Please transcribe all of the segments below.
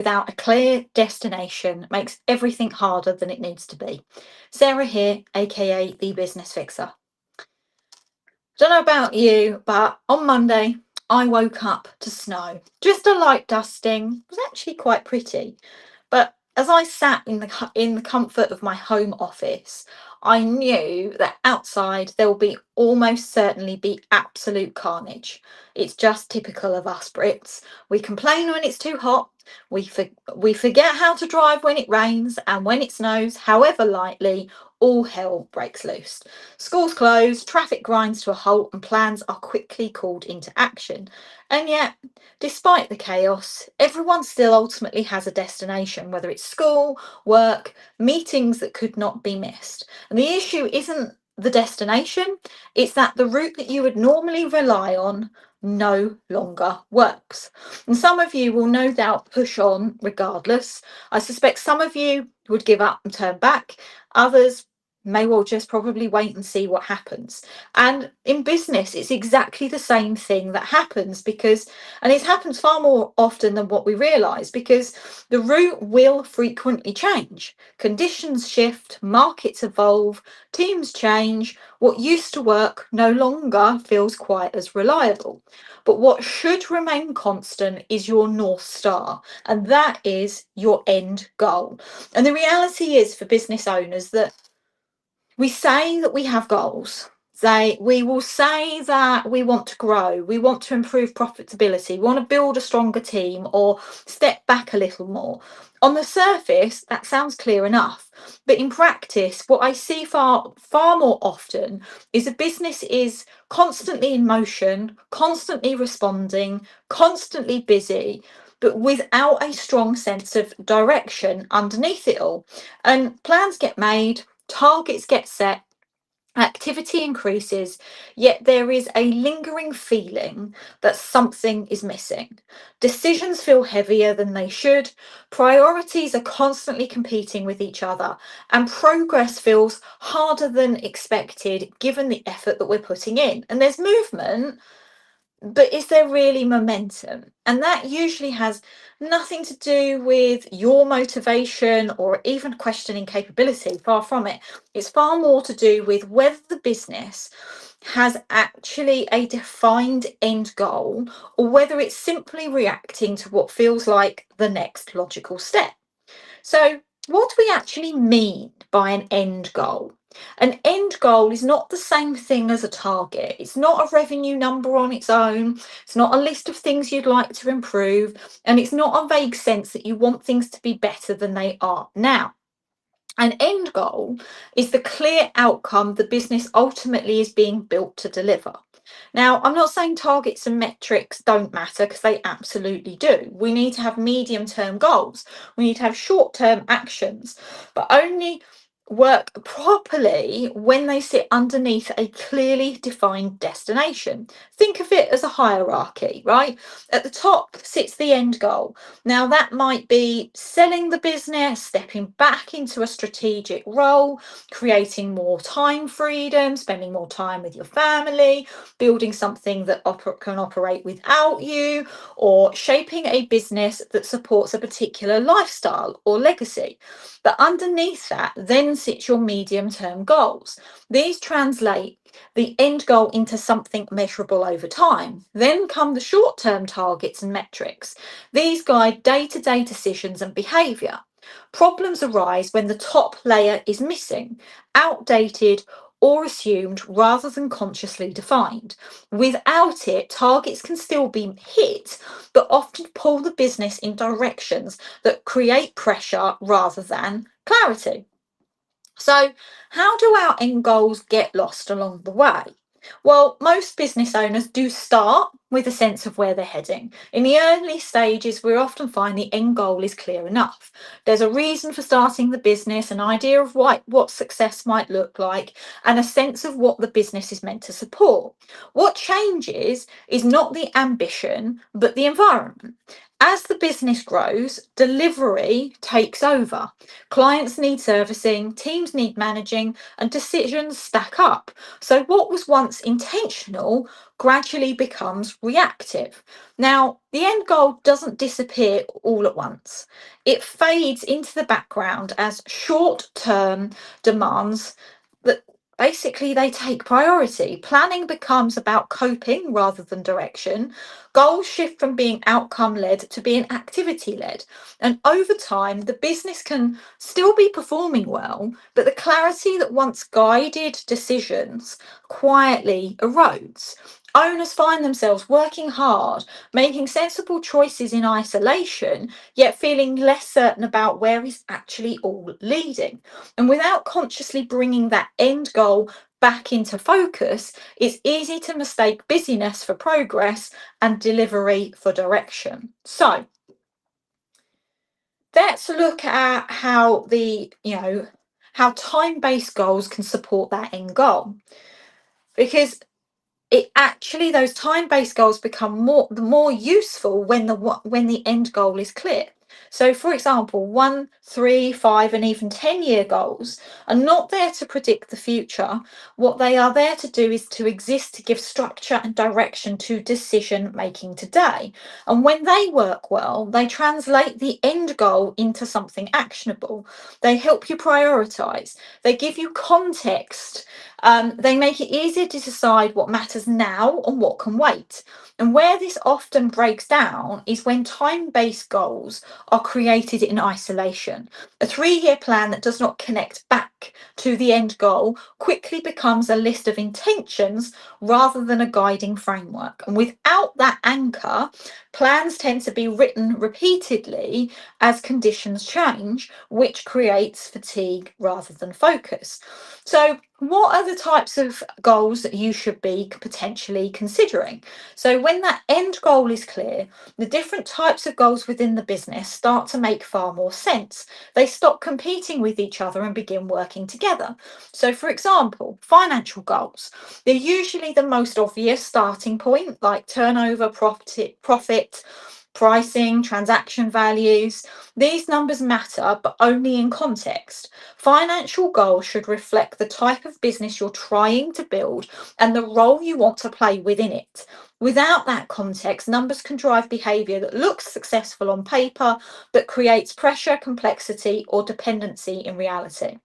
Without a clear destination makes everything harder than it needs to be. Sarah here, aka the Business Fixer. Don't know about you, but on Monday I woke up to snow. Just a light dusting. It was actually quite pretty. But as I sat in the comfort of my home office, I knew that outside there will be almost certainly be absolute carnage. It's just typical of us Brits. We complain when it's too hot. We we forget how to drive when it rains, and when it snows, however lightly, all hell breaks loose. Schools close, traffic grinds to a halt, and plans are quickly called into action. And yet, despite the chaos, everyone still ultimately has a destination, whether it's school, work, meetings that could not be missed. And the issue isn't the destination, it's that the route that you would normally rely on no longer works. And some of you will no doubt push on regardless. I suspect some of you would give up and turn back, others may well just probably wait and see what happens. And in business, it's exactly the same thing that happens and it happens far more often than what we realize, because the route will frequently change. Conditions shift, markets evolve, teams change. What used to work no longer feels quite as reliable. But what should remain constant is your North Star, and that is your end goal. And the reality is for business owners that we say that we have goals. We will say that we want to grow, we want to improve profitability, we want to build a stronger team or step back a little more. On the surface, that sounds clear enough. But in practice, what I see far more often is a business is constantly in motion, constantly responding, constantly busy, but without a strong sense of direction underneath it all. And plans get made, targets get set, activity increases, yet there is a lingering feeling that something is missing. Decisions feel heavier than they should, priorities are constantly competing with each other, and progress feels harder than expected given the effort that we're putting in. And there's movement, but is there really momentum? And that usually has nothing to do with your motivation or even questioning capability. Far from it. It's far more to do with whether the business has actually a defined end goal or whether it's simply reacting to what feels like the next logical step. So, what do we actually mean by an end goal? An end goal is not the same thing as a target. It's not a revenue number on its own. It's not a list of things you'd like to improve. And it's not a vague sense that you want things to be better than they are now. An end goal is the clear outcome the business ultimately is being built to deliver. Now, I'm not saying targets and metrics don't matter, because they absolutely do. We need to have medium term goals, we need to have short term actions, but only work properly when they sit underneath a clearly defined destination. Think of it as a hierarchy, right? At the top sits the end goal. Now, that might be selling the business, stepping back into a strategic role, creating more time freedom, spending more time with your family, building something that can operate without you, or shaping a business that supports a particular lifestyle or legacy. But underneath that then sits your medium term goals. These translate the end goal into something measurable over time. Then come the short term targets and metrics. These guide day to day decisions and behaviour. Problems arise when the top layer is missing, outdated, or assumed rather than consciously defined. Without it, targets can still be hit, but often pull the business in directions that create pressure rather than clarity. So, how do our end goals get lost along the way? Well, most business owners do start with a sense of where they're heading. In the early stages, we often find the end goal is clear enough. There's a reason for starting the business, an idea of what success might look like, and a sense of what the business is meant to support. What changes is not the ambition, but the environment. As the business grows, delivery takes over. Clients need servicing, teams need managing, and decisions stack up. So, what was once intentional gradually becomes reactive. Now, the end goal doesn't disappear all at once, it fades into the background as short term demands that basically they take priority. Planning becomes about coping rather than direction. Goals shift from being outcome led to being activity led. And over time, the business can still be performing well, but the clarity that once guided decisions quietly erodes. Owners find themselves working hard, making sensible choices in isolation, yet feeling less certain about where is actually all leading. And without consciously bringing that end goal back into focus, it's easy to mistake busyness for progress and delivery for direction. So let's look at how how time-based goals can support that end goal. Because it actually those time-based goals become more useful when the end goal is clear. So for example, 1, 3, 5 and even 10-year goals are not there to predict the future. What they are there to do is to exist to give structure and direction to decision making today. And when they work well, they translate the end goal into something actionable. They help you prioritize, they give you context, they make it easier to decide what matters now and what can wait. And where this often breaks down is when time based goals are created in isolation. A 3-year plan that does not connect back to the end goal quickly becomes a list of intentions rather than a guiding framework. And without that anchor, plans tend to be written repeatedly as conditions change, which creates fatigue rather than focus. So, what are the types of goals that you should be potentially considering? So, when that end goal is clear, the different types of goals within the business start to make far more sense. They stop competing with each other and begin working together. So, for example, financial goals. They're usually the most obvious starting point, like turnover, profit, pricing, transaction values. These numbers matter, but only in context. Financial goals should reflect the type of business you're trying to build and the role you want to play within it. Without that context, numbers can drive behaviour that looks successful on paper but creates pressure, complexity, or dependency in reality.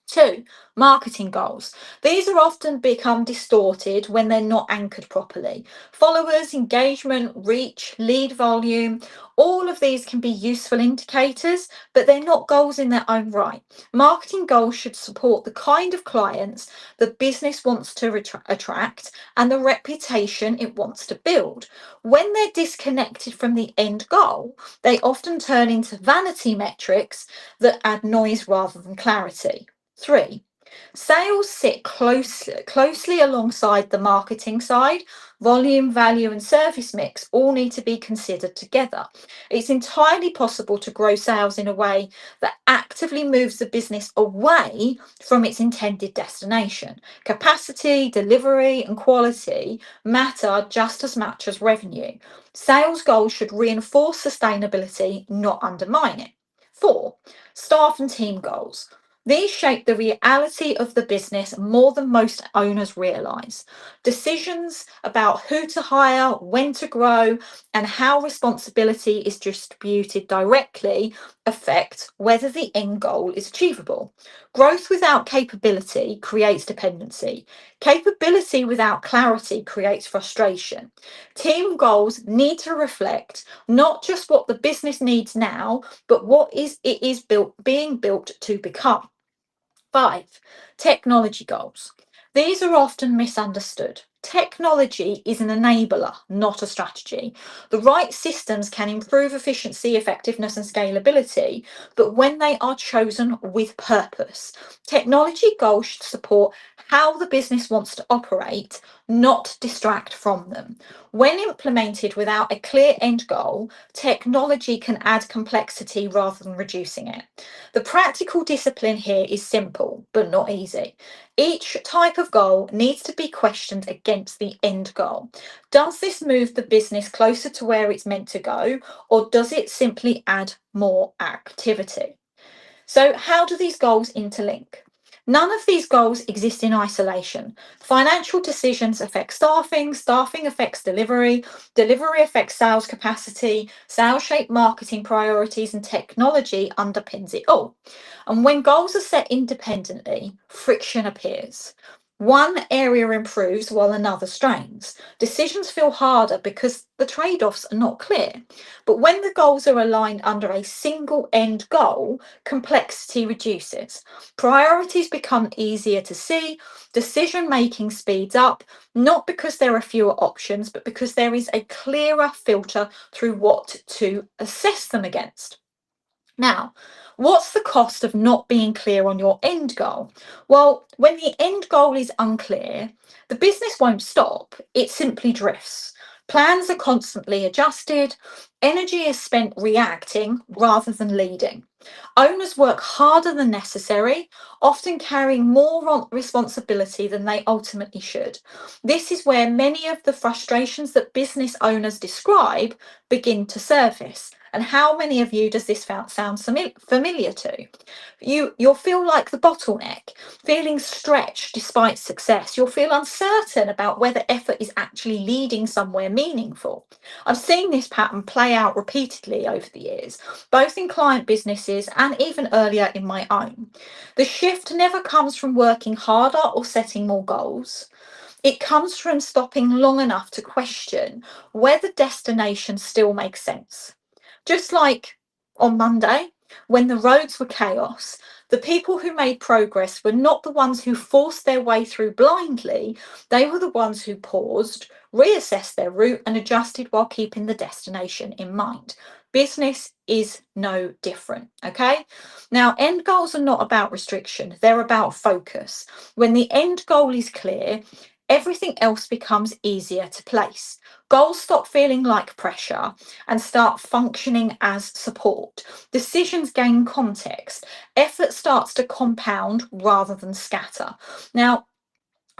2, marketing goals. These are often become distorted when they're not anchored properly. Followers, engagement, reach, lead volume, all of these can be useful indicators, but they're not goals in their own right. Marketing goals should support the kind of clients the business wants to attract and the reputation it wants to build. When they're disconnected from the end goal, they often turn into vanity metrics that add noise rather than clarity. 3, sales sit closely alongside the marketing side. Volume, value, and service mix all need to be considered together. It's entirely possible to grow sales in a way that actively moves the business away from its intended destination. Capacity, delivery, and quality matter just as much as revenue. Sales goals should reinforce sustainability, not undermine it. 4, staff and team goals. These shape the reality of the business more than most owners realise. Decisions about who to hire, when to grow, and how responsibility is distributed directly affect whether the end goal is achievable. Growth without capability creates dependency. Capability without clarity creates frustration. Team goals need to reflect not just what the business needs now, but what it is being built to become. 5, technology goals. These are often misunderstood. Technology is an enabler, not a strategy. The right systems can improve efficiency, effectiveness, and scalability, but when they are chosen with purpose, technology goals should support how the business wants to operate, not distract from them. When implemented without a clear end goal, technology can add complexity rather than reducing it. The practical discipline here is simple, but not easy. Each type of goal needs to be questioned again against the end goal? Does this move the business closer to where it's meant to go, or does it simply add more activity? So, how do these goals interlink? None of these goals exist in isolation. Financial decisions affect staffing, staffing affects delivery, delivery affects sales capacity, sales shape marketing priorities, and technology underpins it all. And when goals are set independently, friction appears. One area improves while another strains. Decisions feel harder because the trade offs are not clear. But when the goals are aligned under a single end goal, complexity reduces. Priorities become easier to see, decision making speeds up, not because there are fewer options, but because there is a clearer filter through what to assess them against. Now, what's the cost of not being clear on your end goal? Well, when the end goal is unclear, the business won't stop, it simply drifts. Plans are constantly adjusted, energy is spent reacting rather than leading. Owners work harder than necessary, often carrying more responsibility than they ultimately should. This is where many of the frustrations that business owners describe begin to surface. And how many of you does this sound familiar to? You'll feel like the bottleneck, feeling stretched despite success. You'll feel uncertain about whether effort is actually leading somewhere meaningful. I've seen this pattern play out repeatedly over the years, both in client businesses and even earlier in my own. The shift never comes from working harder or setting more goals. It comes from stopping long enough to question whether destination still makes sense. Just like on Monday, when the roads were chaos, the people who made progress were not the ones who forced their way through blindly, they were the ones who paused, reassessed their route, and adjusted while keeping the destination in mind. Business is no different, okay? Now, end goals are not about restriction, they're about focus. When the end goal is clear, everything else becomes easier to place. Goals stop feeling like pressure and start functioning as support. Decisions gain context. Effort starts to compound rather than scatter. Now,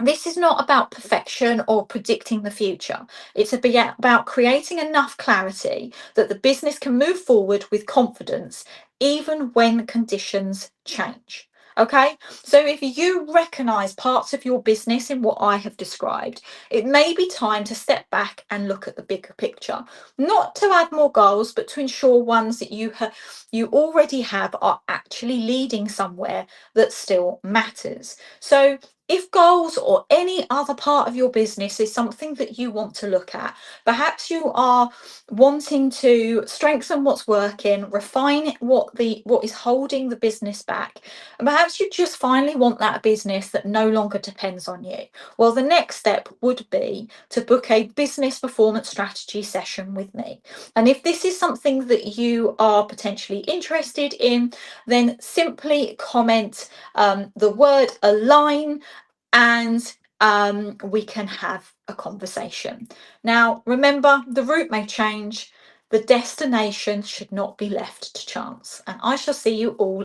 this is not about perfection or predicting the future. It's about creating enough clarity that the business can move forward with confidence, even when conditions change. Okay, so if you recognize parts of your business in what I have described, it may be time to step back and look at the bigger picture, not to add more goals, but to ensure ones that you already have are actually leading somewhere that still matters. So if goals or any other part of your business is something that you want to look at, perhaps you are wanting to strengthen what's working, refine what is holding the business back, and perhaps you just finally want that business that no longer depends on you. Well, the next step would be to book a business performance strategy session with me. And if this is something that you are potentially interested in, then simply comment the word align and we can have a conversation. Now, remember, the route may change, the destination should not be left to chance. And I shall see you all